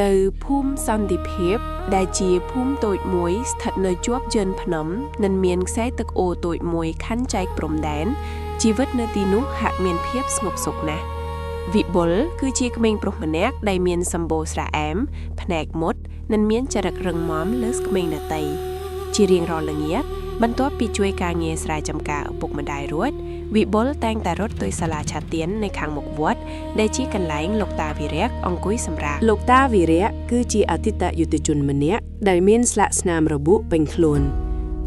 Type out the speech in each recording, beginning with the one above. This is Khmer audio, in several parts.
នៅភូមិសន្តិភាពដែលជាភូមិតូចមួយស្ថិតនៅជាប់ជើងភ្នំនិងមានខ្សែទឹកអូរតូចមួយខ័ណ្ឌចែកព្រំដែនជីវិតនៅទីនោះហាក់មានភាពស្ងប់សុខណាស់វិបុលគឺជាក្មេងប្រុសម្នាក់ដែលមានសម្បូរស្រអែមភ្នែកមុតនិងមានចរិតរឹងមាំលើសក្មេងដទៃជារៀងរាល់ល្ងាចបន្ទាប់ពីជួយការងារស្រែចម្ការឪពុកម្ដាយរួចវិបុលតែងតែរត់ទៅសាលាឆាទៀននៅខាងមុខវត្តដែលជាកន្លែងលោកតាវីរៈអង្គុយសម្រាកលោកតាវីរៈគឺជាអតីតយុទ្ធជនម្នាក់ដែលមានស្លាកស្នាមរបួសពេញខ្លួន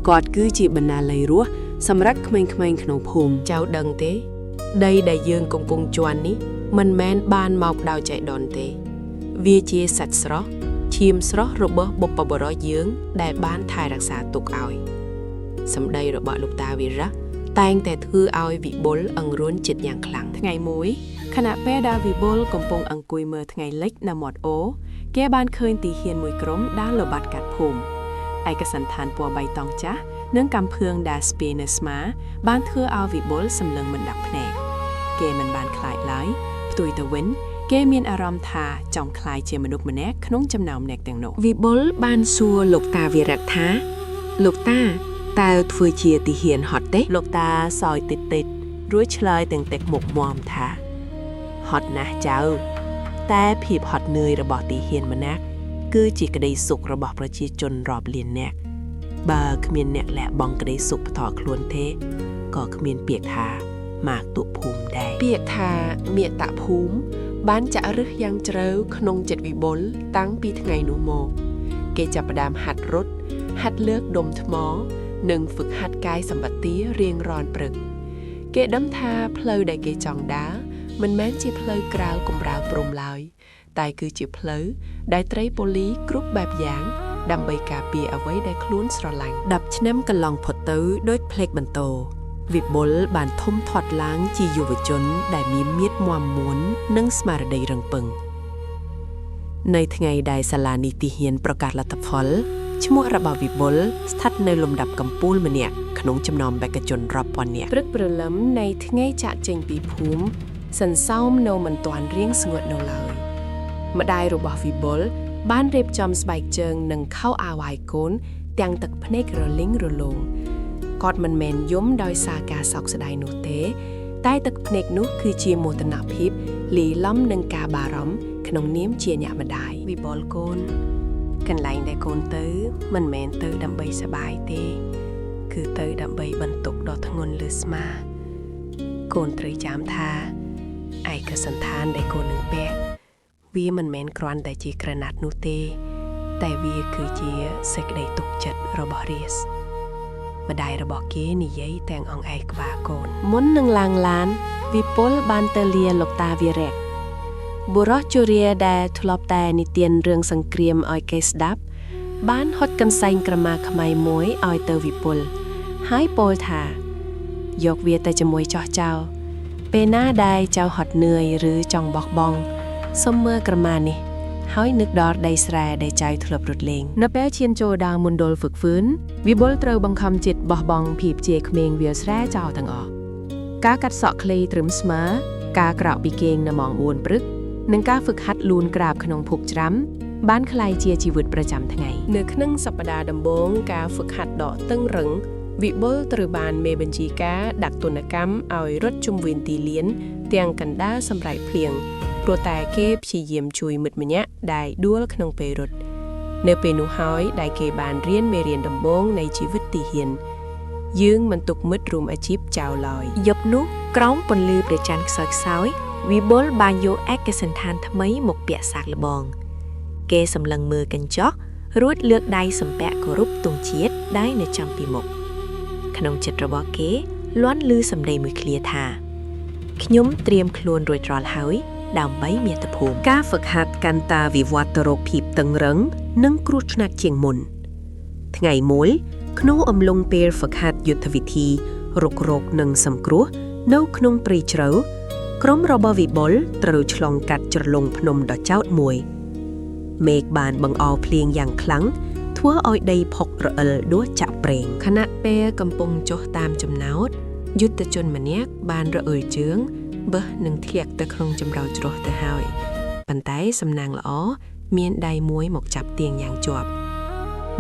គាត់គឺជាបណ្ណាល័យរស់សម្រាប់ក្មេងៗក្នុងភូមិចៅដឹងទេដីដែលយើងកំពុងជន់នេះមិនមែនបានមកដោយចៃដន្យទេវាជាសាច់ស្រស់ឈាមស្រស់របស់បុព្វបុរសយើងដែលបានថែរក្សាទុកឲ្យសម្ដីរបស់លោកតាវីរៈតែងតែធ្វើឲ្យវិបុលអង្រួនចិត្តយ៉ាងខ្លាំងថ្ងៃមួយខណៈពេលដែលវិបុលកំពុងអង្គុយមើលថ្ងៃលិចនៅមាត់អូរគេបានឃើញទាហានមួយក្រុមដើរល្បាតកាត់ភូមិឯកសណ្ឋានពណ៌បៃតងចាស់និងកាំភឿងដែលស្ពាយនៅស្មាបានធ្វើឲ្យវិបុលសម្លឹងមិនដាក់ភ្នែកគេមិនបានខ្លាចឡើយផ្ទុយទៅវិញគេមានអារម្មណ៍ថាចង់ខ្លាយជាមនុស្សម្នាក់ក្នុងចំណោមអ្នកទាំងនោះវិបុលបានសួរលោកតាវីរៈថាលោកតាតើធ្វើជាទាហានហត់ទេលោកតាសោយតិចរួចឆ្លើយទាំងទឹកមុខមាំថាហត់ណាស់ចៅតែភាពហត់នឿយរបស់ទាហានម្នាក់គឺជាក្តីសុខរបស់ប្រជាជនរាប់លាននាក់បើគ្មានអ្នកលះបង់ក្តីសុខផ្ទាល់ខ្លួនទេក៏គ្មានពាក្យថាមាតុភូមិដែរពាក្យថាមាតុភូមិបានចាក់ឫសយ៉ាងជ្រៅក្នុងចិត្តវិបុលតាំងពីថ្ងៃនោះមកគេចាប់ផ្ដើមហាត់រត់ហាត់លើកដុំថ្មនិងហ្វឹកហាត់កាយសម្បទារៀងរាល់ព្រឹកគេដឹងថាផ្លូវដែលគេចង់ដើរមិនមែនជាផ្លូវក្រៅកំរៅព្រំឡើយតែគឺជាផ្លូវដែលត្រីប៉ូលីគ្រប់បែបយ៉ាងដើម្បីការពារអ្វីដែលខ្លួនស្រឡាញ់10ឆ្នាំកន្លងផុតទៅដោយផ្លេកបន្ទោវិបុលបានធំធាត់ឡើងជាយុវជនដែលមានមាឌមាំមួននិងស្មារតីរឹងពឹងនៅថ្ងៃដែលសាលានីតិហ៊ានប្រកាសលទ្ធផលឈ្មោះរបស់វិបុលស្ថិតនៅលំដាប់កំពូលម្នាក់ក្នុងចំណោមបេក្ខជនរាប់ពាន់នាក់ព្រឹកព្រលឹមនៃថ្ងៃចាក់ចេញពីភូមិសន្សោមនៅមិនទាន់រៀងស្ងួតនៅឡើយម្ដាយរបស់វិបុលបានរៀបចំស្បែកជើងនិងខោអាវ៉ាយកូនទាំងទឹកភ្នែករលីងរលោងគាត់មិនមែនយំដោយសារការសោកស្ដាយនោះទេតែទឹកភ្នែកនោះគឺជាមោទនភាពលាយឡំនឹងការបារម្ភក្នុងនាមជាអ្នកម្ដាយវិបុលកូនកន្លែងដែលកូនទៅមិនមែនទៅដើម្បីសប្បាយទេគឺទៅដើម្បីបន្ទុកដ៏ធ្ងន់លើស្មាកូនត្រូវចាំថាឯកសណ្ឋានដែលកូននឹងពាក់វាមិនមែនគ្រាន់តែជាក្រណាត់នោះទេតែវាគឺជាសេចក្តីទុកចិត្តរបស់រាស្ត្រម្ដាយរបស់គេនិយាយទាំងអង្អែលក្បាលកូនមុននឹងឡើងឡានវិបុលបានទៅលាលោកតាវីរៈបុរសជរាដែលធ្លាប់តែនិទានរឿងសង្គ្រាមឲ្យគេស្ដាប់បានហត់កន្សែងក្រមាខ្មៅមួយឲ្យទៅវិបុលហើយពោលថាយកវាទៅជាមួយចោះចៅពេលណាដែលចៅហត់នឿយឬចង់បោះបង់សូមមើលក្រមានេះហើយនឹកដល់ដីស្រែដែលចៅធ្លាប់រត់លេងនៅពេលឈានចូលដល់មណ្ឌលហ្វឹកហ្វឺនវិបុលត្រូវបង្ខំចិត្តបោះបង់ភាពជាក្មេងវាលស្រែចោលទាំងអស់ការកាត់សក់ខ្លីត្រឹមស្មើការក្រោកពីគេងនៅម៉ោង4ព្រឹកនិងការហ្វឹកហាត់លូនក្រាបក្នុងភូកច្រាំបានក្លាយជាជីវិតប្រចាំថ្ងៃនៅក្នុងសប្តាហ៍ដំបូងការហ្វឹកហាត់ដកតឹងរឹងវិបុលត្រូវបានមេបញ្ជាការដាក់ទណ្ឌកម្មឲ្យរត់ជុំវិញទីលានទាំងកណ្ដាលសម្រាប់ភ្លៀងព្រោះតែគេព្យាយាមជួយមិត្តម្នាក់ដែលដួលក្នុងពេលរត់នៅពេលនោះហើយដែលគេបានរៀនមេរៀនដំបូងនៃជីវិតទាហានយើងមិនទុកមិត្តរួមអាជីពចោលឡើយយប់នោះក្រោមពន្លឺព្រះច័ន្ទខ្សោយវិបុលបានយកឯកសណ្ឋានថ្មីមកពាក់សាកល្បងគេសម្លឹងមើលកញ្ចក់រួចលើកដៃសំពាក់គោរពទង់ជាតិដែលនៅចំពីមុខក្នុងចិត្តរបស់គេលាន់ឮសម្ដីមួយឃ្លាថាខ្ញុំត្រៀមខ្លួនរួចរាល់ហើយដើម្បីមាតុភូមិការហ្វឹកហាត់កាន់តែវិវត្តទៅរកភាពតឹងរឹងនិងគ្រោះថ្នាក់ជាងមុនថ្ងៃមួយក្នុងអំឡុងពេលហ្វឹកហាត់យុទ្ធវិធីរុករកនិងសង្គ្រោះនៅក្នុងព្រៃជ្រៅក្រុមរបស់វិបុលត្រូវឆ្លងកាត់ជ្រលងភ្នំដ៏ចោទមួយមេឃបានបង្អោរភ្លៀងយ៉ាងខ្លាំងធ្វើឲ្យដីផុករអិលដួសចាក់ប្រេងខណៈពេលកំពុងចុះតាមចំណោតយុទ្ធជនម្នាក់បានរអិលជើងបឹសនឹងធ្លាក់ទៅក្នុងចម្រៅជ្រោះទៅហើយប៉ុន្តែសំណាងល្អ មានដៃមួយមកចាប់ទៀងយ៉ាងជាប់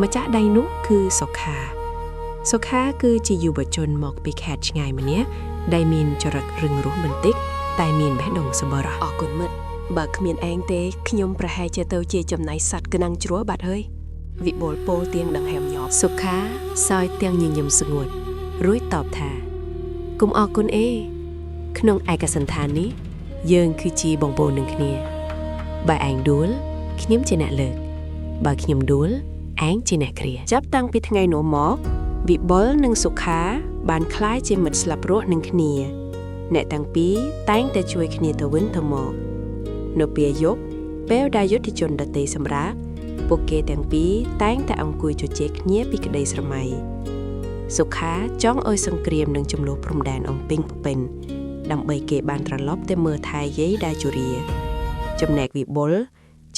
ម្ចាស់ដៃនោះគឺសុខាគឺជាយុវជនមកពីខេត្តឆ្ងាយម្នាក់ដែលមានចរិតរឹងរូសបន្តិចតែមានបេះដូងសម្បូរអរគុណមិត្តបើគ្មានឯងទេខ្ញុំប្រហែលជាទៅជាចំណៃសត្វកណាំងជ្រួបាត់ហើយវិបុលពោលទៀងដង្ហែមញាប់សុខាសោយទាំងញញឹមស្ងួតរួចតបថាគុំអរគុណអេក្នុងឯកសណ្ឋាននេះយើងគឺជាបងប្អូននឹងគ្នាបើឯងដួលខ្ញុំជាអ្នកលើកបើខ្ញុំដួលឯងជាអ្នកគ្រាចាប់តាំងពីថ្ងៃនោះមកវិបុលនិងសុខាបានក្លាយជាមិត្តស្លាប់រស់នឹងគ្នាអ្នកទាំងពីរតែងតែជួយគ្នាទៅវិញទៅមកនៅពេលយប់ពេលដែលយុទ្ធជនដទៃសម្រាកពួកគេទាំងពីរតែងតែអង្គុយជជែកគ្នាពីក្តីស្រមៃសុខាចង់ឲ្យសង្គ្រាមនិងចំនួនព្រំដែនអំពីងពេញដើម្បីគេបានត្រឡប់ទៅមើលថែយាយដែលជរាចំណែកវិបុល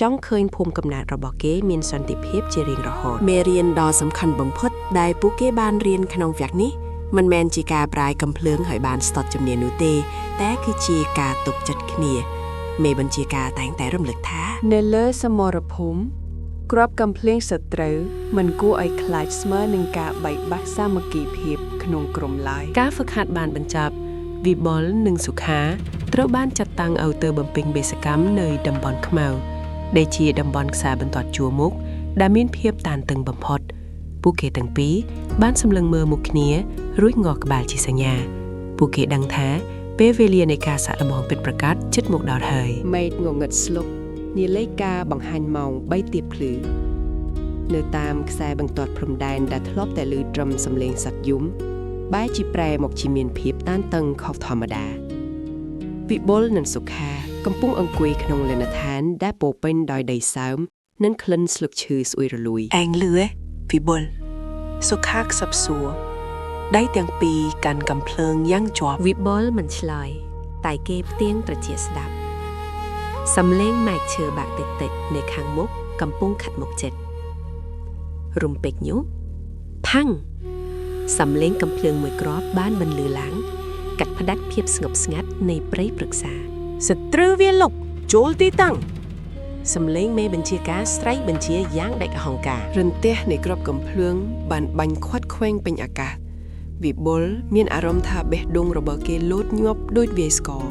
ចង់ឃើញភូមិកំណើតរបស់គេមានសន្តិភាពជារៀងរហូតមេរៀនដ៏សំខាន់បំផុតដែលពួកគេបានរៀនក្នុងវគ្គនេះមិនមែនជាការប្រាយកំភ្លើងឲ្យបានស្ទាត់ជំនាញនោះទេតែគឺជាការទុកចិត្តគ្នាមេបញ្ជាការតែងតែរំលឹកថានៅលើសមរភូមិគ្រាប់កំភ្លើងសត្រូវមិនគួរឲ្យខ្លាចស្មើនឹងការបែកបាក់សាមគ្គីភាពក្នុងក្រុមឡើយការហ្វឹកហាត់បានបញ្ចប់វិបុលនិងសុខាត្រូវបានចាត់តាំងឲ្យទៅបំពេញបេសកម្មនៅតំបន់ខ្មៅដែលជាតំបន់ខ្សែបន្ទាត់ជួរមុខដែលមានភាពតានតឹងបំផុតពួកគេទាំងពីរបានសម្លឹងមើលមុខគ្នារួចងក់ក្បាលជាសញ្ញាពួកគេដឹងថាពេលវេលានៃការសាកល្បងពិតប្រាកដជិតមកដល់ហើយមេឃងងឹតស្លុកនាឡិកាបង្ហាញម៉ោង3ទៀបភ្លឺនៅតាមខ្សែបន្ទាត់ព្រំដែនដែលធ្លាប់តែឮត្រឹមសំឡេងសត្វយំបែរជាប្រែមកជាមានភាពតានតឹងខុសធម្មតាវិបុលនិងសុខាកំពុងអង្គុយក្នុងលំនៅឋានដែលពោពេញដោយដីសើមនិងក្លិនស្លឹកឈើស្អុយរលួយឯងលឺវិបុលសុខាខ្សឹបសួរដៃទាំងពីរកាន់កំភ្លើងយ៉ាងជាប់វិបុលមិនឆ្លើយតែគេផ្ទៀងត្រចៀកស្ដាប់សំឡេងម៉ែកឈើបាក់តិចៗនៅខាងមុខកំពុងខាត់មុខចិត្តរំពេចញុផាំងសំឡេងកំភ្លើងមួយគ្រាប់បានបន្លឺឡើងកាត់ផ្ដាច់ភាពស្ងប់ស្ងាត់នៃព្រៃព្រឹក្សាសត្រូវវាលុកចូលទីតាំងសំឡេងមេបញ្ជាការស្រែកបញ្ជាយ៉ាងដាច់អហង្ការរន្ទះនៃគ្រាប់កំភ្លើងបានបាញ់ខាត់ខ្វែងពេញអាកាសវិបុលមានអារម្មណ៍ថាបេះដូងរបស់គេលោតញាប់ដូចវាយស្គរ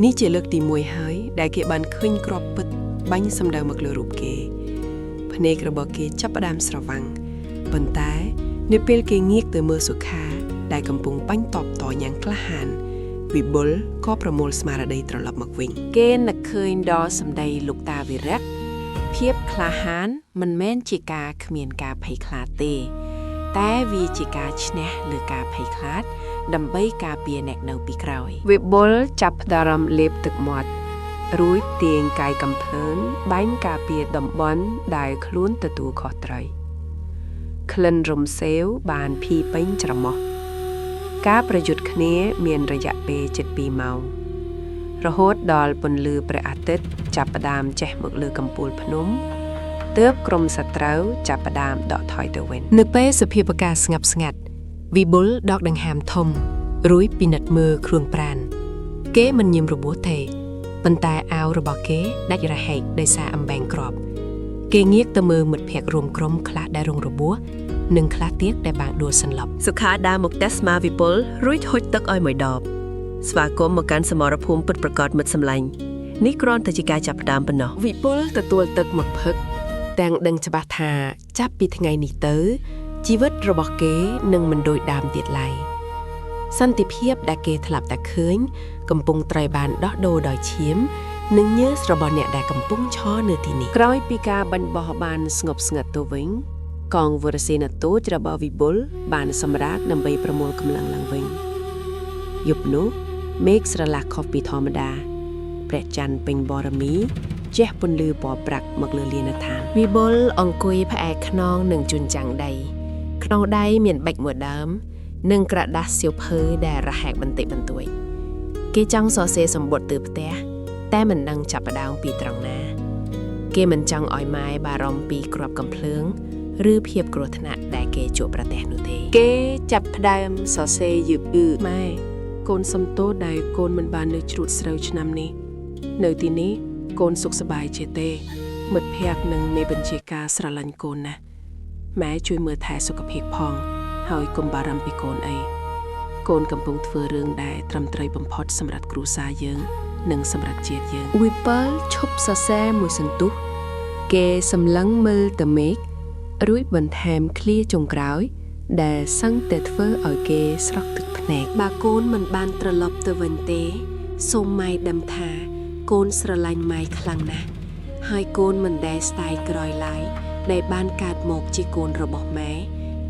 នេះជាលើកទី1ហើយដែលគេបានឃើញគ្រាប់ពិតបាញ់សម្ដៅមកលើរូបគេភ្នែករបស់គេចាប់ផ្ដើមស្រវាំងប៉ុន្តែនៅពេលគេងាកទៅមើលសុខាដែលកំពុងបាញ់តបតយ៉ាងក្លាហានវិបុលក៏ប្រមូលស្មារតីត្រឡប់មកវិញគេនឹកឃើញដល់សម្ដីលោកតាវិរៈភាពក្លាហានមិនមែនជាការគ្មានការភ័យខ្លាចទេតែវាជាការឈ្នះលើការភ័យខ្លាចដើម្បីការពារអ្នកនៅពីក្រោយវិបុលចាប់ផ្ដើមលេបទឹកមាត់រួចទាញកាយកំភ្លើងបាញ់ការពារតំបន់ដែលខ្លួនទទួលខុសត្រូវក្លិនរំសេវបានភីពេញច្រមុះការប្រយុទ្ធគ្នាមានរយៈពេលជិត2ម៉ោងរហូតដល់ពន្លឺព្រះអាទិត្យចាប់ផ្ដើមចេះមកលើកំពូលភ្នំទើបក្រុមសត្រូវចាប់ផ្ដើមដកថយទៅវិញនៅពេលសភាពអាកាសស្ងប់ស្ងាត់វិបុលដកដង្ហើមធំរួចពិនិត្យមើលគ្រឿងប្រាណគេមិនញឹមរបួសទេប៉ុន្តែអាវរបស់គេដាច់រហែកដោយសារអំបែងគ្រាប់គេងាកទៅមើលមិត្តភក្តិរួមក្រុមខ្លះដែលរងរបួសនិងខ្លះទៀតដែលបានដួលសន្លប់សុខាដើរមកតែស្មាវិបុលរួចហុចទឹកឲ្យមួយដបស្វាគមន៍មកកាន់សមរភូមិពិតប្រាកដមិត្តសម្លាញ់នេះគ្រាន់តែជាការចាប់ផ្ដើមប៉ុណ្ណោះវិបុលទទួលទឹកមកផឹកទាំងដឹងច្បាស់ថាចាប់ពីថ្ងៃនេះទៅជីវិតរបស់គេនឹងមិនដូចដើមទៀតឡើយសន្តិភាពដែលគេធ្លាប់តែឃើញកំពុងត្រូវបានដោះដូរដោយឈាមនិងញើសរបស់អ្នកដែលកំពុងឈរនៅទីនេះក្រោយពីការបាញ់បោះបានស្ងប់ស្ងាត់ទៅវិញកងវរសេនាទូតរបស់វិបុលបានសម្រាកដើម្បីប្រមូលកម្លាំងឡើងវិញយប់នោះមេឃស្រឡះខុសពីធម្មតាព្រះច័ន្ទពេញបរមីជះពន្លឺពណ៌ប្រាក់មកលើលានដ្ឋានវិបុលអង្គុយផ្អែកខ្នងនឹងជញ្ចាំងដីក្នុងដៃមានប៊ិចមួយដើមនិងក្រដាសសៀវភៅដែលរហែកបន្តិចបន្តួចគេចង់សរសេរសម្បត្តិទៅផ្ទះតែមិនដឹងចាប់ផ្ដើមពីត្រង់ណាគេមិនចង់ឲ្យម៉ែបារម្ភពីគ្រាប់កំភ្លើងឬភាពគ្រោះថ្នាក់ដែលគេជួបប្រទះនោះទេគេចាប់ផ្ដើមសរសេរយឺតម៉ែកូនសំទោសដែលកូនមិនបាននៅជ្រួតស្រូវឆ្នាំនេះនៅទីនេះកូនសុខសប្បាយជាទេ មិត្តភ័ក្តិនឹងមេបញ្ជាការស្រឡាញ់កូនណាស់ម៉ែជួយមើលថែសុខភាពផងហើយកុំបារម្ភពីកូនអីកូនកំពុងធ្វើរឿងដែលត្រឹមត្រូវបំផុតសម្រាប់គ្រួសារយើងនិងសម្រាប់ជាតិយើង Whipple ឈប់សរសើរមួយសន្ទុះគេសម្លឹងមើលទៅមេឃរួចបន្ថែមឃ្លាចុងក្រោយដែលសឹងតែធ្វើឲ្យគេស្រក់ទឹកភ្នែក បើកូនមិនបានត្រឡប់ទៅវិញទេសូមម៉ែដឹងថាកូនស្រឡាញ់ម៉ែខ្លាំងណាស់ហើយកូនមិនដែលស្ដាយក្រោយឡើយដែលបានកើតមកជាកូនរបស់ម៉ែ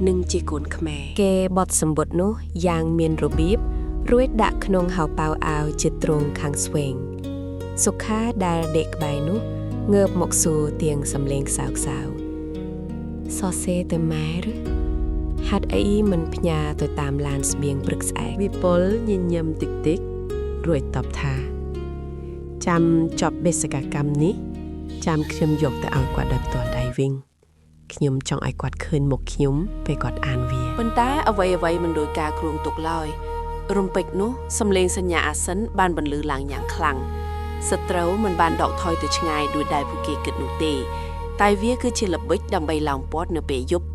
និងជាកូនខ្មែរគេបត់សម្បត្តិនោះយ៉ាងមានរបៀបរួចដាក់ក្នុងហៅប៉ៅអាវជាទ្រង់ខាងស្វែងសុខាដែលដេកក្បែរនោះងើបមកសួរទៀងសំឡេងខ្សោៗសរសេរទៅម៉ែឬហាត់អីមិនផ្ញើទៅតាមឡានស្បៀងព្រឹកស្អែក Whipple ញញឹមតិចៗរួចតបថាចាំចប់បេសកកម្មនេះចាំខ្ញុំយកទៅឲ្យគាត់ដោយផ្ទាល់ដៃវិញខ្ញុំចង់ឲ្យគាត់ឃើញមុខខ្ញុំពេលគាត់អានវា ប៉ុន្តែអ្វីមិនដូចការគ្រោងទុកឡើយរំពេចនោះសំឡេងសញ្ញាអាសិនបានបន្លឺឡើងយ៉ាងខ្លាំងសត្រូវមិនបានដកថយទៅឆ្ងាយដោយដែលពួកគេគិតនោះទេតែវាគឺជាល្បិចដើម្បីឡោមព័ទ្ធនៅពេលយប់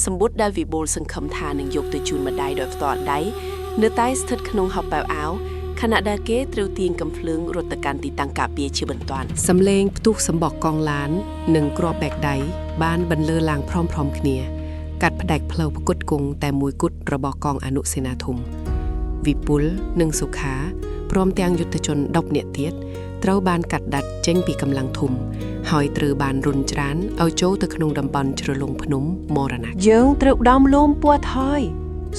សម្បត្តិដែលវិបុលសង្ឃឹមថានឹងយកទៅជូនម្ដាយដោយផ្ទាល់ដៃនៅតែស្ថិតក្នុងហោប៉ៅអាវខណៈដែលគេត្រូវទាញកំភ្លើងរត់ទៅកាន់ទីតាំងការពារជាបន្ទាន់ សំឡេងផ្ទុះសម្បកកងឡាននិងគ្រាប់បែកដៃបានបន្លឺឡើងព្រមៗគ្នាកាត់ផ្ដាច់ផ្លូវប្រគុតគង់តែមួយគត់របស់កងអនុសេនាធំវិពុលនិងសុខាព្រមទាំងយុទ្ធជន10នាក់ទៀតត្រូវបានកាត់ដាច់ចេញពីកម្លាំងធំហើយត្រូវបានរុញច្រានឲ្យចូលទៅក្នុងតំបន់ជ្រលងភ្នំមរណៈយើងត្រូវដំលំពួតហើយ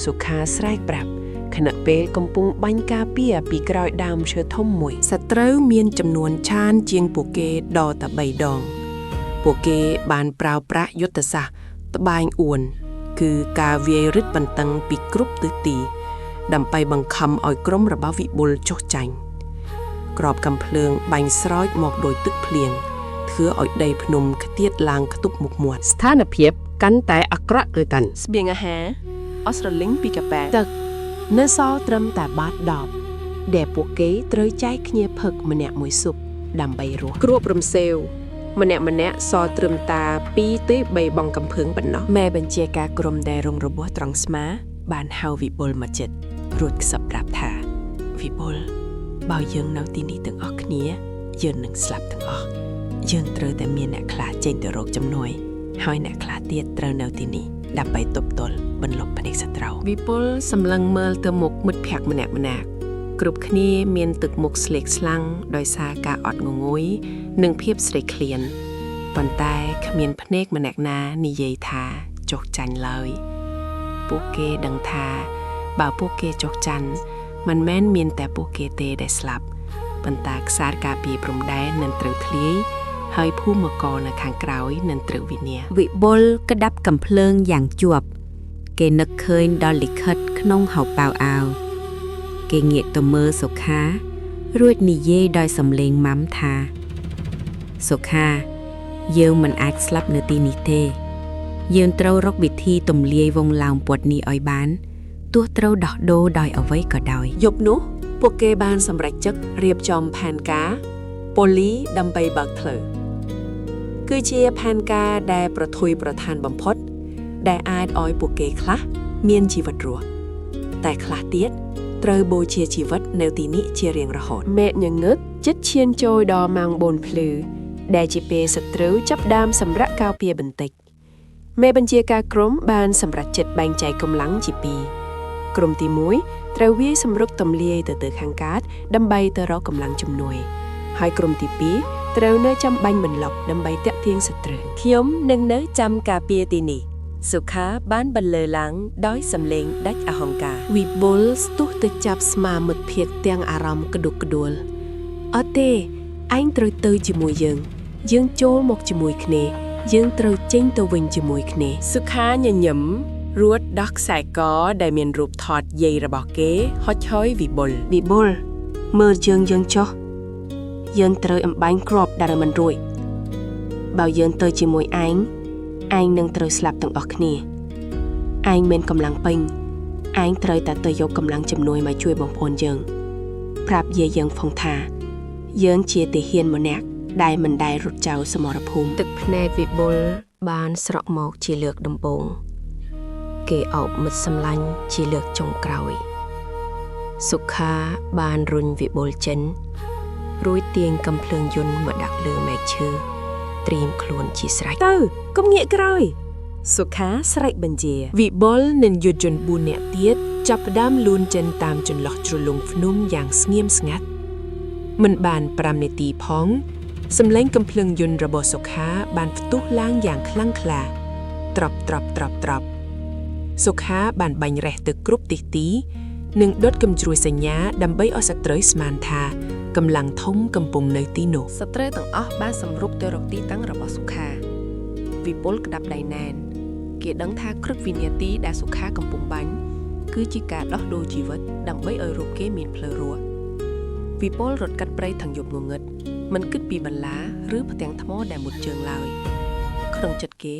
សុខាស្រែកប្រាប់ខណៈពេលកំពុងបាញ់ការពារពីក្រោយដើមឈើធំមួយសត្រូវមានចំនួនឆានជាងពួកគេដល់តែ3ដងពួកគេបានប្រើប្រាស់យុទ្ធសាស្ត្រត្បាញអួនគឺការវាយរឹតបន្តឹងពីគ្រប់ទិសទីដើម្បីបង្ខំឲ្យក្រុមរបស់វិបុលចុះចាញ់ក្របកំភ្លើងបាញ់ស្រោចមកដោយទឹកភ្លៀងធ្វើឲ្យដីភ្នំខ្ទាតឡើងខ្ទប់មុខមាត់ស្ថានភាពកាន់តែអាក្រក់ទៅកាន់ ស្បៀងអាហារអស្ត្រាលីងពីកាប៉ែ ទឹកនៅសល់ត្រឹមតែបាត10ដែលពួកគេត្រូវចែកគ្នាផឹកម្នាក់មួយស៊ុបដើម្បីរស់គ្រួបរំសេវម្នាក់សល់ត្រឹមតែ2ទេ3បងកំភឹងប៉ុណ្ណោះ ម៉ែបញ្ជាការក្រុមដែលរងរបួសត្រង់ស្មាបានហៅវិបុលមកជិតរួចខ្សឹបប្រាប់ថាវិបុលបើយើងនៅទីនេះទាំងអស់គ្នាយើងនឹងស្លាប់ទាំងអស់យើងត្រូវតែមានអ្នកខ្លះចេញទៅរកជំនួយហើយអ្នកខ្លះទៀតត្រូវនៅទីនេះដើម្បីទប់ទល់បន្លប់ភ្នែកសត្រូវ វិពុលសម្លឹងមើលទៅមុខមិត្តភក្តិម្នាក់គ្រប់គ្នាមានទឹកមុខស្លេកស្លាំងដោយសារការអត់ងងុយនិងភាពស្រេកឃ្លានប៉ុន្តែគ្មានភ្នែកម្នាក់ណានិយាយថាចុះចាញ់ឡើយពួកគេដឹងថាបើពួកគេចុះចាញ់មិនមែនមានតែពួកគេទេដែលស្លាប់ប៉ុន្តែខ្សែការពារព្រំដែននឹងត្រូវធ្លាយហើយភូមិករនៅខាងក្រោយនឹងត្រូវវិនាស វិបុលក្តាប់កំភ្លើងយ៉ាងជាប់គេនឹកឃើញដល់លិខិតក្នុងហៅប៉ៅអាវគេងាកទៅមើលសុខារួចនិយាយដោយសំឡេងម៉ាំថាសុខាយើងមិនអាចស្លាប់នៅទីនេះទេយើងត្រូវរកវិធីទម្លាយវងឡោមព័ទ្ធនេះឲ្យបានទោះត្រូវដោះដូរដោយអ្វីក៏ដោយ យប់នោះពួកគេបានសម្រេចចិត្តរៀបចំផែនការប៉ូលីដើម្បីបើកផ្លូវគឺជាផែនការដែលប្រថុយប្រថានបំផុតដែលអាចឲ្យពួកគេខ្លះមានជីវិតរស់តែខ្លះទៀតត្រូវបូជាជីវិតនៅទីនេះជារៀងរហូតមេឃញងឹតចិត្តឈានចូលដល់ម៉ោង4ភ្លឺដែលជាពេលសត្រូវចាប់ដើមសម្រាកការពារបន្តិចមេបញ្ជាការក្រុមបានសម្រេចចិត្តបែងចែកកម្លាំងជាពីរក្រុមទី1ត្រូវវាយសម្រុកទម្លាយទៅខាងកើតដើម្បីទៅរកកម្លាំងជំនួយហើយក្រុមទី2ត្រូវនៅចាំបាញ់បន្លប់ដើម្បីតាក់ទាញសត្រូវខ្ញុំនឹងនៅចាំការពារទីនេះសុខាបានបន្លឺឡើងដោយសំឡេងដាច់អហង្ការវិបុលស្ទុះទៅចាប់ស្មាមិត្តភក្តិទាំងអារម្មណ៍ក្តុកក្តួលអត់ទេឯងត្រូវទៅជាមួយយើងចូលមកជាមួយគ្នាយើងត្រូវចេញទៅវិញជាមួយគ្នាសុខាញញឹមរួចដោះខ្សែកដែលមានរូបថតយាយរបស់គេហុចហើយវិបុលមើលយើងចុះយើងត្រូវអំបាញ់គ្រាប់ដែលមិនរួចបើយើងទៅជាមួយឯងនឹងត្រូវស្លាប់ទាំងអស់គ្នាឯងមានកម្លាំងពេញឯងត្រូវតែទៅយកកម្លាំងជំនួយមកជួយបងប្អូនយើងប្រាប់យាយយើងផងថាយើងជាទាហានម្នាក់ ដែលមិនដែលរត់ចោលសមរភូមិ ទឹកភ្នែកវិបុលបានស្រក់មកជាលើកដំបូងគេអោបមិត្តសម្លាញ់ជាលើកចុងក្រោយសុខាបានរុញវិបុលចេញរួចទាញកំភ្លើងយន្តមកដាក់លើមែកឈើត្រៀមខ្លួនជាស្រេច ទៅកុំងាកក្រោយសុខាស្រែកបញ្ជាវិបុលនិងយុទ្ធជន4នាក់ទៀតចាប់ផ្ដើមលូនចេញតាមចន្លោះជ្រលងភ្នំយ៉ាងស្ងៀមស្ងាត់មិនបាន5នាទីផងសម្លេងកំភ្លើងយន្តរបស់សុខាបានផ្ទុះឡើងយ៉ាងខ្លាំងក្លាត្រប់សុខាបានបាញ់រះទៅគ្រប់ទិសទីនិងដុតកំជ្រួយសញ្ញាដើម្បីឲ្យសត្រូវស្មានថាកម្លាំងធំកំពុងនៅទីនោះ សត្រូវទាំងអស់បានសម្រុកទៅរកទីតាំងរបស់សុខាវិបុលក្តាប់ដៃណែនគេដឹងថាគ្រឹះវិនាទីដែលសុខាកំពុងបាញ់គឺជាការដោះដូរជីវិតដើម្បីឲ្យរូបគេមានផ្លូវរស់វិបុលរត់កាត់ព្រៃទាំងយប់ងងឹតមិនគិតពីបន្លាឬផ្ទាំងថ្មដែលមុតជើងឡើយក្នុងចិត្តគេ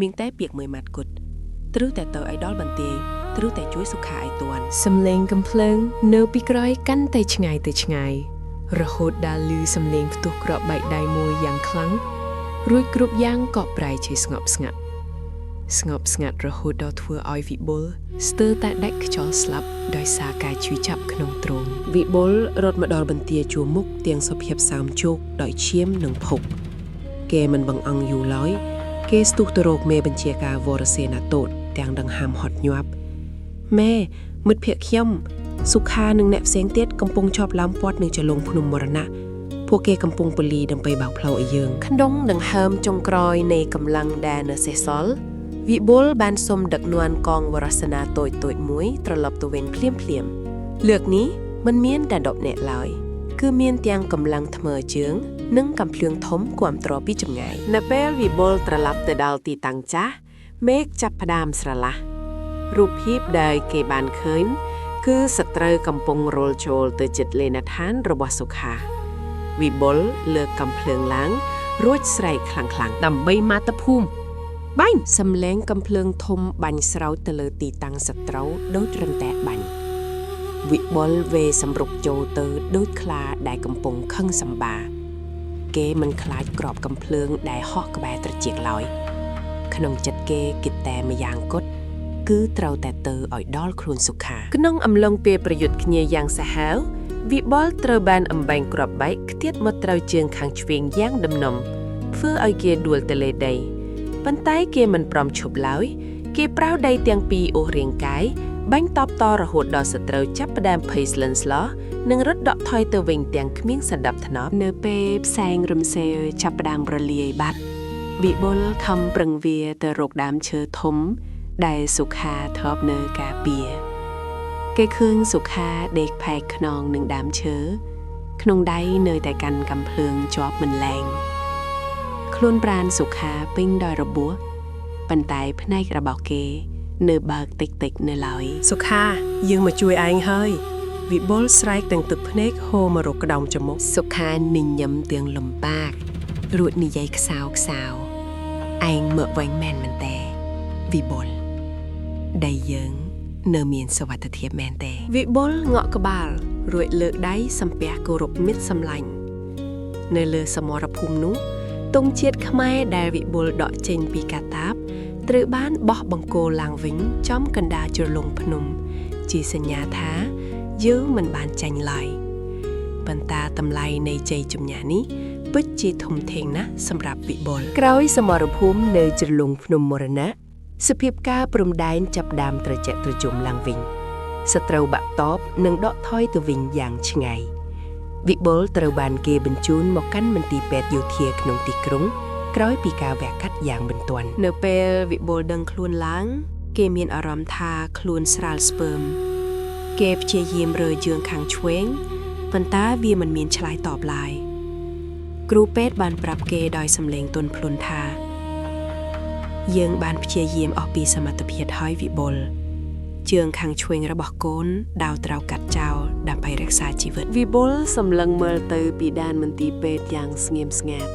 មានតែពាក្យមួយម៉ាត់គត់ត្រូវតែទៅឲ្យដល់បន្ទាយត្រូវតែជួយសុខាឲ្យទាន់ សំឡេងកំភ្លើងនៅពីក្រោយកាន់តែឆ្ងាយទៅឆ្ងាយរហូតដល់ឮសំឡេងផ្ទុះក្របបែកដៃមួយយ៉ាងខ្លាំងរួចគ្រប់យ៉ាងក៏ប្រែជាស្ងប់ស្ងាត់រហូតដល់ធ្វើឲ្យវិបុលស្ទើរតែដាច់ខ្យល់ស្លាប់ដោយសារការឈឺចាប់ក្នុងទ្រូង វិបុលរត់មកដល់បន្ទាយជួរមុខទាំងសុភាពសើមជោគដោយឈាមនិងភុកគេមិនបង្អង់យូរឡើយគេស្ទុះទៅរកមេបញ្ជាការវរសេនាតូតទាំងដង្ហើមហត់ញាប់ម៉ែមិត្តភក្តិខ្ញុំសុខានិងអ្នកផ្សេងទៀតកំពុងជាប់ឡោមព័ទ្ធនឹងចលងភ្នំមរណៈពួកគេកំពុងពលីដើម្បីបើកផ្លូវឲ្យយើងក្នុងដង្ហើមចុងក្រោយនៃកម្លាំងដែលនៅសេសសល់វិបុលបានសុំដឹកនាំកងវរសេនាតូចមួយត្រឡប់ទៅវិញភ្លាមលើកនេះមិនមានតែ10នាក់ឡើយគឺមានទាំងកម្លាំងថ្មើរជើងនិងកំភ្លើងធំគាំទ្រពីចម្ងាយនៅពេលវិបុលត្រឡប់ទៅដល់ទីតាំងចាស់មេឃចាប់ផ្ដើមស្រឡះរូបភាពដែលគេបានឃើញគឺសត្រូវកំពុងរលចូលទៅជិតលេនដ្ឋានរបស់សុខាវិបុលលើកកំភ្លើងឡើងរួចស្រែកខ្លាំងៗដើម្បីមាតុភូមិបាញ់សំឡេងកំភ្លើងធំបាញ់ស្រោចទៅលើទីតាំងសត្រូវដូចរន្ទះបាញ់វិបុលវេសម្រុកចូលទៅដូចខ្លាដែលកំពុងខឹងសម្បាគេមិនខ្លាចក្របកំភ្លើងដែលហោះក្បែរត្រចៀកឡើយក្នុងចិត្តគេគិតតែម្យ៉ាងគត់គឺត្រូវតែទៅឲ្យដល់ខ្លួនសុខាក្នុងអំឡុងពេលប្រយុទ្ធគ្នាយ៉ាងសាហាវវិបុលត្រូវបានអំបែងគ្រាប់បែកខ្ទាតមកត្រូវជើងខាងឆ្វេងយ៉ាងដំណំធ្វើឲ្យគេដួលទៅលើដីប៉ុន្តែគេមិនព្រមឈប់ឡើយគេប្រោសដៃទាំងពីរអូសរាងកាយបាញ់តបតរហូតដល់សត្រូវចាប់ផ្ដើមភ័យស្លន់ស្លោនិងរត់ដកថយទៅវិញទាំងគ្មានសណ្ដាប់ធ្នាប់នៅពេលផ្សែងរំសេលចាប់ផ្ដើមរលាយបាត់វិបុលខំប្រឹងវាទៅរកដើមឈើធំដែលសុខាធ្លាប់នៅការពារគេឃើញសុខាដេកផែកខ្នងនឹងដើមឈើក្នុងដៃនៅតែកាន់កំភ្លើងជាប់មិនលែងខ្លួនប្រាណសុខាពេញដោយរបួសប៉ុន្តែភ្នែករបស់គេនៅបើកតិចនៅឡើយសុខាយើងមកជួយឯងហើយវិបុលស្រែកទាំងទឹកភ្នែកហូរមករកក្តោមច្រមុះសុខាញញឹមទាំងលំបាករួចនិយាយខ្សោឯងមើលវិញមែនទេវិបុលដៃយើងនៅមានសុវត្ថិភាពមែនទេវិបុលងក់ក្បាលរួចលើកដៃសំពះគោរពមិត្តសម្លាញ់នៅលើសមរភូមិនោះទង់ជាតិខ្មែរដែលវិបុលដកចេញពីកាតាបត្រូវបានបោះបង្គោលឡើងវិញចំកណ្ដាលជ្រលងភ្នំជាសញ្ញាថាយើងមិនបានចាញ់ឡើយប៉ុន្តែតម្លៃនៃជ័យជំនះនេះពិតជាធំធេងណាស់សម្រាប់វិបុលក្រោយសមរភូមិនៅជ្រលងភ្នំមរណៈសភាពការព្រំដែនចាប់ដើមត្រជាក់ត្រជុំឡើងវិញសត្រូវបាក់តបនិងដកថយទៅវិញយ៉ាងឆ្ងាយវិបុលត្រូវបានគេបញ្ជូនមកកាន់មន្ទីរពេទ្យយោធាក្នុងទីក្រុងក្រោយពីការវះកាត់យ៉ាងបន្ទាន់នៅពេលវិបុលដឹងខ្លួនឡើងគេមានអារម្មណ៍ថាខ្លួនស្រាលស្ពើមគេព្យាយាមរើជើងខាងឆ្វេងប៉ុន្តែវាមិនមានឆ្លើយតបឡើយគ្រូពេទ្យបានប្រាប់គេដោយសំឡេងទន់ភ្លន់ថាយើងបានព្យាយាមអស់ពីសមត្ថភាពហើយវិបុលជើងខាងឆ្វេងរបស់កូនដាវត្រូវកាត់ចោលដើម្បីរក្សាជីវិតវិបុលសម្លឹងមើលទៅពីដានមន្ទីរពេទ្យយ៉ាងស្ងៀមស្ងាត់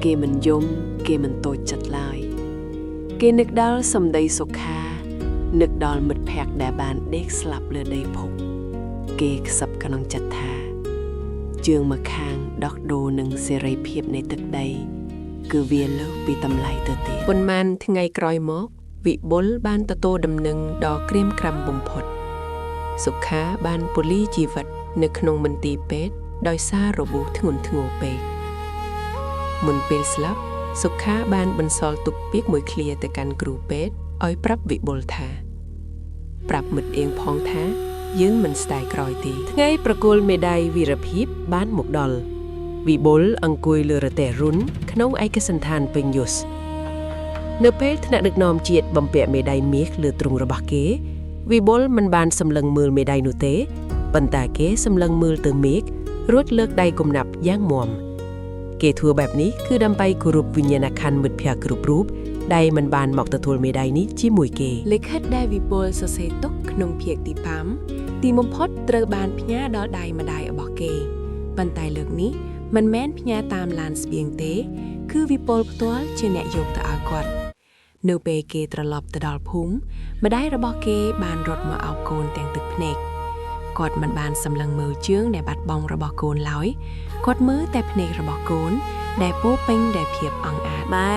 គេមិនយំគេមិនតូចចិត្តឡើយគេនឹកដល់សម្ដីសុខានឹកដល់មិត្តភក្តិដែលបានដេកស្លាប់លើដីភពគេខ្សឹបក្នុងចិត្តថា ជើងមកខាងដោះដូរនឹងសេរីភាពនៃទឹកដីគឺវាលើសពីតម្លៃទៅទៀតប៉ុន្មានថ្ងៃក្រោយមកវិបុលបានទទួលដំណឹងដ៏ក្រៀមក្រំបំផុតសុខាបានពូលីជីវិតនៅក្នុងមន្ទីរពេទ្យដោយសាររបួសធ្ងន់ធ្ងរពេកមុនពេលស្លាប់សុខាបានបន្សល់ទុកពាក្យមួយឃ្លាទៅកាន់គ្រូពេទ្យឲ្យប្រាប់វិបុលថាប្រាប់មិត្តអៀងផងថាយើងមិនស្ដាយក្រោយទេថ្ងៃប្រគល់មេដាយវីរភាពបានមកដល់វិបុលអង្គុយលើរទេះរុនក្នុងឯកសណ្ឋានពេញយសនៅពេលថ្នាក់ដឹកនាំជាតិបំពាក់មេដាយមាសលើទ្រូងរបស់គេវិបុលមិនបានសម្លឹងមើលមេដាយនោះទេប៉ុន្តែគេសម្លឹងមើលទៅមេឃរួចលើកដៃគុំណាប់យ៉ាងមាំគេធ្វើបែបនេះគឺដើម្បីគោរពវិញ្ញាណក្ខន្ធមិត្តភក្តិគ្រប់រូបដែលមិនបានមកទទួលមេដាយនេះជាមួយគេលិខិតដែលវិបុលសរសេរទុកក្នុងភាគទី5ទីបំផុតត្រូវបានផ្ញើដល់ដៃម្ដាយរបស់គេប៉ុន្តែលើកនេះមិនមែនផ្ញើតាមឡានស្បៀងទេគឺវិបុលផ្ទាល់ជាអ្នកយកទៅឲ្យគាត់នៅពេលគេត្រឡប់ទៅដល់ភូមិម្ដាយរបស់គេបានរត់មកអោបកូនទាំងទឹកភ្នែកគាត់មិនបានសម្លឹងមើលជើងដែលបាត់បង់របស់កូនឡើយគាត់មើលតែភ្នែករបស់កូនដែលពោពេញដោយភាពអង្អាតម៉ែ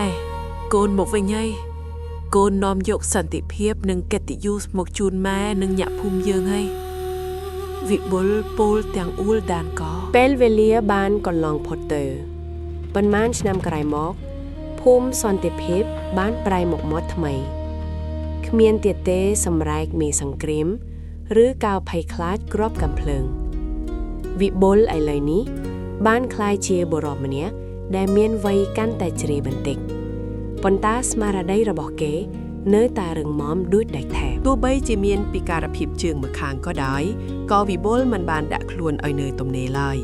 កូនមកវិញហើយកូននាំយកសន្តិភាពនិងកិត្តិយសមកជូនម៉ែនិងញាក់ភូមិយើងហើយវិបុលពោលទាំងអ៊ូលដានកពេលវេលាបានកន្លងផុតទៅប៉ុន្មានឆ្នាំក្រោយមកភូមិសន្តិភាពបានប្រែមុខមាត់ថ្មីគ្មានទៀតទេសម្រែកមេសង្គ្រាមឬកោភ័យខ្លាចគ្រាប់កាំភ្លើងវិបុលឥឡូវនេះបានក្លាយជាបុរសម្នាក់ដែលមានវ័យកាន់តែជ្រាបបន្តិចប៉ុន្តែស្មារតីរបស់គេនៅតែរឹងមាំដូចដាច់ថែបទោះបីជាមានពិការភាពជើងម្ខាងក៏ដោយក៏វិបុលមិនបានដាក់ខ្លួនឲ្យនៅទំនេរឡើយ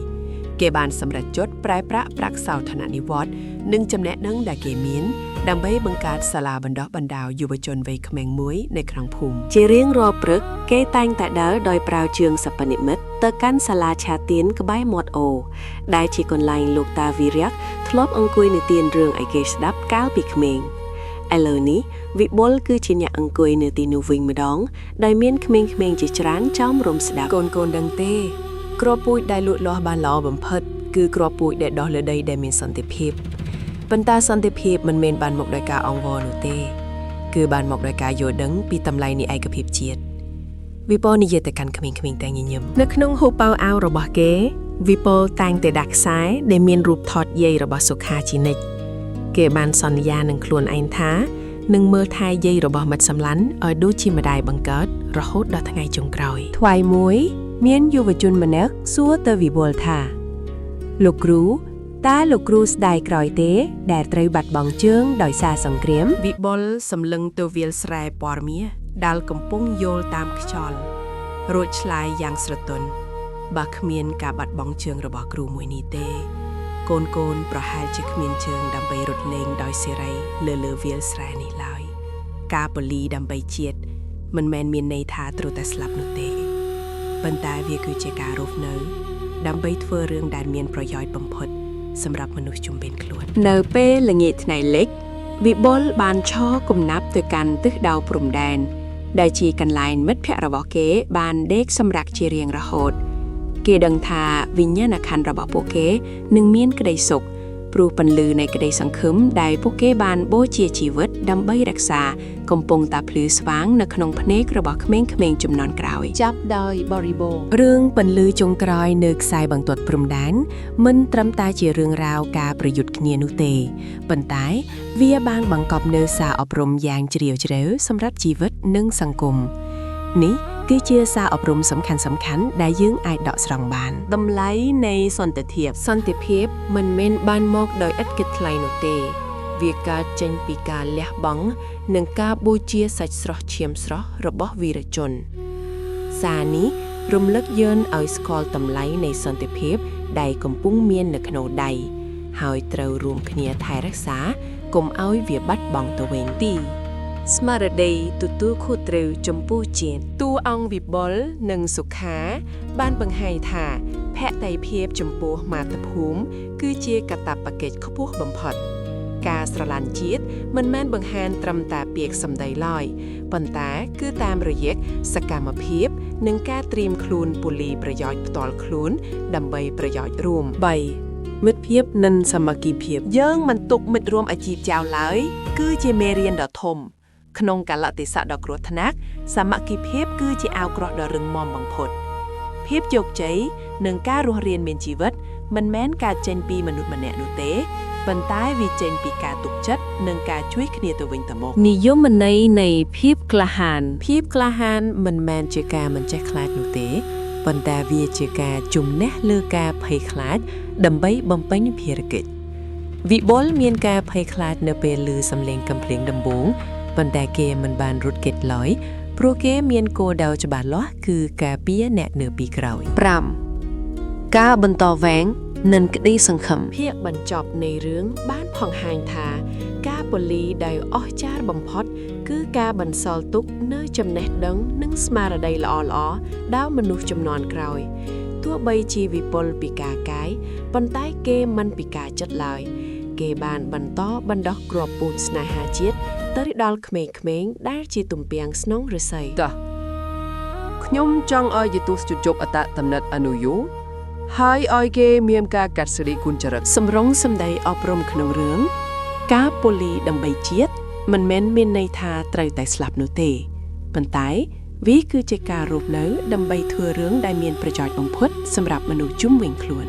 គេបានសម្រេចចុតប្រែប្រាក់ប្រាក់សោធននិវត្តន៍និងចំណេះដឹងដែលគេមានដើម្បីបង្កើតសាលាបណ្ដុះបណ្ដាលយុវជនវ័យក្មេងមួយនៅក្នុងភូមិជារៀងរាល់ព្រឹកគេតែងតែដើរដោយប្រើជើងសប្បនិមិត្តទៅកាន់សាលាឆាទៀនក្បែរមាត់អូដែលជាកន្លែងលោកតាវីរៈធ្លាប់អង្គុយនិទានរឿងឲ្យគេស្ដាប់កាលពីក្មេងឥឡូវនេះវិបុលគឺជាអ្នកអង្គុយនៅទីនោះវិញម្ដងដោយមានក្មេងៗជាច្រើនចោមរំស្ដាប់កូនដឹងទេគ្រាប់ពូជដែលលូតលាស់បានល្អបំផុតគឺគ្រាប់ពូជដែលដុះលើដីដែលមានសន្តិភាពប៉ុន្តែសន្តិភាពមិនមែនបានមកដោយការអង្វរនោះទេគឺបានមកដោយការយល់ដឹងពីតម្លៃនៃឯកភាពជាតិវិបុលនិយាយទៅកាន់ក្មេងៗតែញញឹមនៅក្នុងហូបប៉ៅអាវរបស់គេវិបុលតែងតែដាក់ខ្សែដែលមានរូបថតយាយរបស់សុខាជានិច្ចគេបានសន្យានឹងខ្លួនឯងថានឹងមើលថែយាយរបស់មិត្តសម្លាញ់ឲ្យដូចជាម្ដាយបង្កើតរហូតដល់ថ្ងៃចុងក្រោយថ្វាយមួយមានយុវជនម្នាក់សួរទៅវិបុលថាលោកគ្រូតើលោកគ្រូស្ដាយក្រោយទេដែលត្រូវបាត់បង់ជើងដោយសារសង្គ្រាមវិបុលសម្លឹងទៅវាលស្រែព័រមាសដែលកំពុងយល់តាមខ្យល់រួចឆ្លើយយ៉ាងស្រទន់បើគ្មានការបាត់បង់ជើងរបស់គ្រូមួយនេះទេកូនប្រហែលជាគ្មានជើងដើម្បីរត់លេងដោយសេរីលើវាលស្រែនេះឡើយការពលីដើម្បីជាតិមិនមែនមានន័យថាត្រូវតែស្លាប់នោះទេប៉ុន្តែវាគឺជាការរស់នៅដើម្បីធ្វើរឿងដែលមានប្រយោជន៍បំផុតសម្រាប់មនុស្សជុំវិញខ្លួននៅពេលល្ងាចថ្ងៃលិចវិបុលបានឈរគំនាប់ទៅកាន់ទិសដៅព្រំដែនដែលជាកន្លែងមិត្តភក្តិរបស់គេបានដេកសម្រាកជារៀងរហូតគេដឹងថាវិញ្ញាណក្ខន្ធរបស់ពួកគេនឹងមានក្តីសុខព្រោះពន្លឺនៃក្តីសង្ឃឹមដែលពួកគេបានបូជាជីវិតដើម្បីរក្សាកំពុងតែភ្លឺស្វាងនៅក្នុងភ្នែករបស់ក្មេងៗជំនាន់ក្រោយចាប់ដោយបរិបូរណ៍រឿងពន្លឺចុងក្រោយនៅខ្សែបន្ទាត់ព្រំដែនមិនត្រឹមតែជារឿងរ៉ាវការប្រយុទ្ធគ្នានោះទេប៉ុន្តែវាបានបង្កប់នូវសារអប់រំយ៉ាងជ្រាលជ្រៅសម្រាប់ជីវិតនិងសង្គមនេះគឺជាសារអប់រំសំខាន់ៗដែលយើងអាចដកស្រង់បានតម្លៃនៃសន្តិភាពមិនមែនបានមកដោយឥតគិតថ្លៃនោះទេវាកើតចេញពីការលះបង់និងការបូជាសាច់ស្រស់ឈាមស្រស់របស់វីរជនសារនេះរំលឹកយើងឲ្យស្គាល់តម្លៃនៃសន្តិភាពដែលកំពុងមាននៅក្នុងដៃហើយត្រូវរួមគ្នាថែរក្សាកុំឲ្យវាបាត់បង់ទៅវិញទីស្មារតីទទួលខុសត្រូវចំពោះជាតិតួអង្គវិបុលនិងសុខាបានបង្ហាញថាភក្តីភាពចំពោះមាតុភូមិគឺជាកាតព្វកិច្ចខ្ពស់បំផុតការស្រឡាញ់ជាតិ មិនមែនបង្ហាញត្រឹមតែពាក្យសម្ដីឡើយប៉ុន្តែគឺតាមរយៈសកម្មភាពនិងការត្រៀមខ្លួនពូលីប្រយោជន៍ផ្ទាល់ខ្លួនដើម្បីប្រយោជន៍រួម 3. មិត្តភាពនិងសាមគ្គីភាពយើងមិនទុកមិត្តរួមអាជីពចោលឡើយគឺជាមេរៀនដ៏ធំក្នុងកាលៈទេសៈដ៏គ្រោះថ្នាក់សាមគ្គីភាពគឺជាអាវក្រោះដ៏រឹងមាំបំផុតភាពជោគជ័យនិងការរស់រានមានជីវិតមិនមែនការចេញពីមនុស្សម្នាក់នោះទេប៉ុន្តែវាចេញពីការទុកចិត្តនិងការជួយគ្នាទៅវិញទៅមកនិយមន័យនៃភាពក្លាហានមិនមែនជាការមិនចេះខ្លាចនោះទេប៉ុន្តែវាជាការជំនះលើការភ័យខ្លាចដើម្បីបំពេញភារកិច្ចវិបុលមានការភ័យខ្លាចនៅពេលឮសំឡេងកំភ្លៀងដំបូងប៉ុន្តែគេមិនបានរត់គេចឡើយព្រោះគេមានគោលដៅច្បាស់លាស់គឺការពារអ្នកនៅពីក្រោយ 5. ការបន្តវេននិងក្តីសង្ឃឹមភាគបញ្ចប់នៃរឿងបានបង្ហាញថាការពូលីដែលអស្ចារ្យបំផុតគឺការបន្សល់ទុកនូវចំណេះដឹងនិងស្មារតីល្អៗដល់មនុស្សជំនាន់ក្រោយទោះបីជាវិពុលពីការកាយប៉ុន្តែគេមិនពិការចិត្តឡើយគេបានបន្តបណ្ដោះគ្រាប់ពូជស្នេហាជាតិទៅដល់ក្មេងៗដែលជាទំពាំងស្នងឫស្សីខ្ញុំចង់ឲ្យយទូសជប់អត្តតំណិតអនុយោហើយឲ្យគេមានការកាត់សេរីគុណចរិតសម្រងសម្ដីអប់រំក្នុងរឿងការពូលីដើម្បីជាតិមិនមែនមានន័យថាត្រូវតែស្លាប់នោះទេប៉ុន្តែវាគឺជាការរស់នៅដើម្បីធ្វើរឿងដែលមានប្រយោជន៍បំផុតសម្រាប់មនុស្សជុំវិញខ្លួន